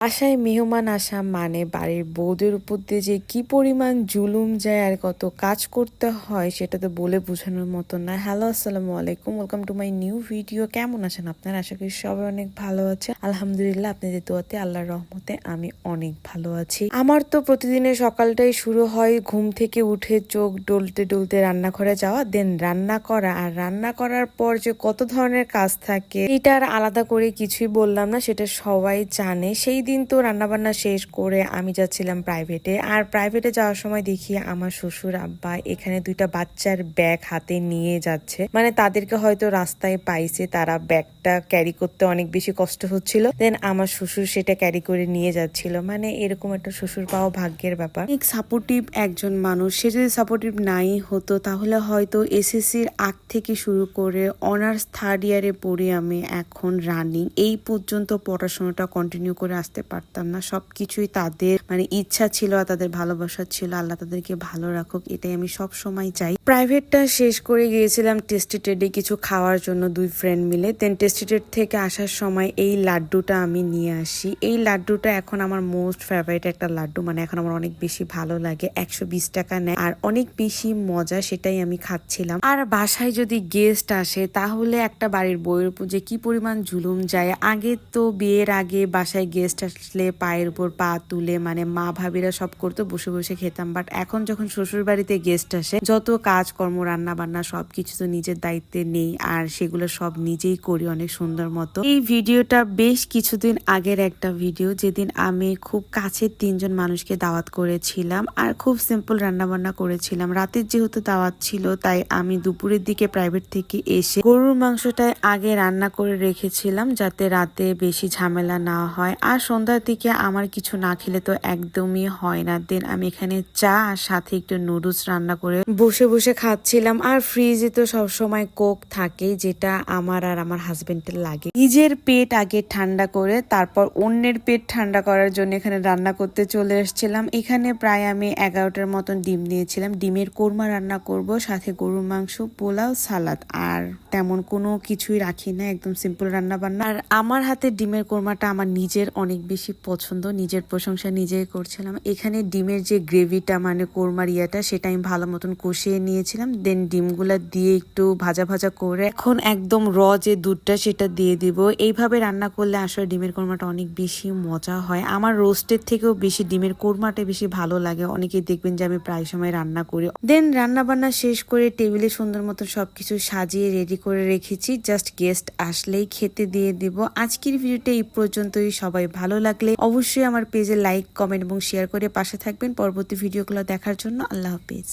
বাসায় মেহমান আসা মানে বাড়ির বউদের উপর দিয়ে যে কি পরিমাণ জুলুম যায় আর কত কাজ করতে হয় সেটা তো বলে বোঝানোর মতো না। হ্যালো, আসসালামু আলাইকুম, welcome to my new video. কেমন আছেন আপনারা? আশা করি সবাই অনেক ভালো আছে। আলহামদুলিল্লাহ, আপনাদের দোয়াতে আল্লাহর রহমতে আমি অনেক ভালো আছি। আমার তো প্রতিদিনের সকালটাই শুরু হয় ঘুম থেকে উঠে চোখ ডলতে ডলতে রান্নাঘরে যাওয়া, দেন রান্না করা। আর রান্না করার পর যে কত ধরনের কাজ থাকে এটা আর আলাদা করে কিছুই বললাম না, সেটা সবাই জানে। সেই দিন তো রান্নাবান্না শেষ করে আমি যাচ্ছিলাম প্রাইভেটে। আর প্রাইভেটে যাওয়ার সময় দেখি আমার শ্বশুর আব্বা এখানে দুইটা বাচ্চার ব্যাগ হাতে নিয়ে যাচ্ছে। মানে তাদেরকে হয়তো রাস্তায় পাইছে, তারা ব্যাগটা ক্যারি করতে অনেক বেশি কষ্ট হচ্ছিল, দেন আমার শ্বশুর সেটা ক্যারি করে নিয়ে যাচ্ছিল। মানে এরকম একটা শ্বশুর পাওয়া ভাগ্যের ব্যাপার। অনেক সাপোর্টিভ একজন মানুষ। সে যদি সাপোর্টিভ নাই হতো তাহলে হয়তো এসএসসির আগ থেকে শুরু করে অনার্স থার্ড ইয়ারে পড়ে আমি এখন রানিং এই পর্যন্ত পড়াশোনাটা কন্টিনিউ করে আসতে পারতাম না। সবকিছুই তাদের মানে ইচ্ছা ছিল আর তাদের ভালোবাসা ছিল। আল্লাহ তাদেরকে ভালো রাখুক, এটাই আমি সব সময় চাই। প্রাইভেটটা শেষ করে গিয়েছিলাম টেস্টিটেডে কিছু খাওয়ার জন্য দুই ফ্রেন্ড মিলে। দেন টেস্টিটেড থেকে আসার সময় এই লাড্ডুটা আমি নিয়ে আসি। এই লাড্ডুটা এখন আমার মোস্ট ফেভারিট একটা লাড্ডু, মানে এখন আমার অনেক বেশি ভালো লাগে। 120 টাকা নেয় আর অনেক বেশি মজা, সেটাই আমি খাচ্ছিলাম। আর বাসায় যদি গেস্ট আসে তাহলে একটা বাড়ির বউয়ের উপর যে কি পরিমাণ জুলুম যায়। আগে তো বিয়ের আগে বাসায় গেস্ট আসলে পায়ের উপর পা তুলে মানে মা ভাবিরা সব করতো, বসে বসে খেতাম। বাট এখন যখন শ্বশুর বাড়িতে গেস্ট আসে যত কাজকর্ম রান্না বান্না সবকিছু তো নিজের দায়িত্বে নেই, আর সেগুলো সব নিজেই করি অনেক সুন্দর মতো। এই ভিডিওটা বেশ কিছুদিন আগের একটা ভিডিও, যেদিন আমি খুব কাছের 3জন মানুষকে দাওয়াত করেছিলাম আর খুব সিম্পল রান্না বান্না করেছিলাম। রাতের যেহেতু দাওয়াত ছিল তাই আমি দুপুরের দিকে প্রাইভেট থেকে এসে গরুর মাংসটাই আগে রান্না করে রেখেছিলাম যাতে রাতে বেশি ঝামেলা না হয়। আর সন্ধ্যার দিকে আমার কিছু না খেলে তো একদমই হয় না। দেন আমি এখানে চা আর সাথে একটু নুডলস রান্না করে বসে বসে খাচ্ছিলাম। আর ফ্রিজে তো সবসময় কোক থাকে, যেটা আমার আর আমার হাজবেন্ডের লাগে। নিজের পেট আগে ঠান্ডা করে তারপর অন্যের পেট ঠান্ডা করার জন্য এখানে রান্না করতে চলে এসেছিলাম। এখানে প্রায় আমি 11টার মতন ডিম নিয়েছিলাম। ডিমের কোরমা রান্না করব, সাথে গরুর মাংস, পোলাও, সালাদ। আর তেমন কোনো কিছুই রাখি না, একদম সিম্পল রান্না বান্না। আর আমার হাতে ডিমের কোরমাটা আমার নিজের অনেক বেশি পছন্দ, নিজের প্রশংসা নিজেই করছিলাম। এখানে ডিমের যে গ্রেভিটা মানে কোরমার ইয়াটা সেটা আমি ভালো মতন কষিয়ে নিয়েছিলাম। দেন ডিমগুলা দিয়ে একটু ভাজা ভাজা করে এখন একদম যে দুধটা সেটা দিয়ে দিব। এইভাবে রান্না করলে আসলে ডিমের কোরমাটা অনেক বেশি মজা হয়। আমার রোস্টের থেকেও বেশি ডিমের কোরমাটা বেশি ভালো লাগে। অনেকেই দেখবেন যে আমি প্রায় সময় রান্না করি। দেন রান্না বান্না শেষ করে টেবিলে সুন্দর মতো সবকিছু সাজিয়ে রেডি করে রেখেছি, জাস্ট গেস্ট আসলেই খেতে দিয়ে দিব। আজকের ভিডিওটা এই পর্যন্তই। সবাই ভালো লাগলে অবশ্যই আমার পেজে লাইক, কমেন্ট এবং শেয়ার করে পাশে থাকবেন পরবর্তী ভিডিওগুলো দেখার জন্য। আল্লাহ হাফিজ।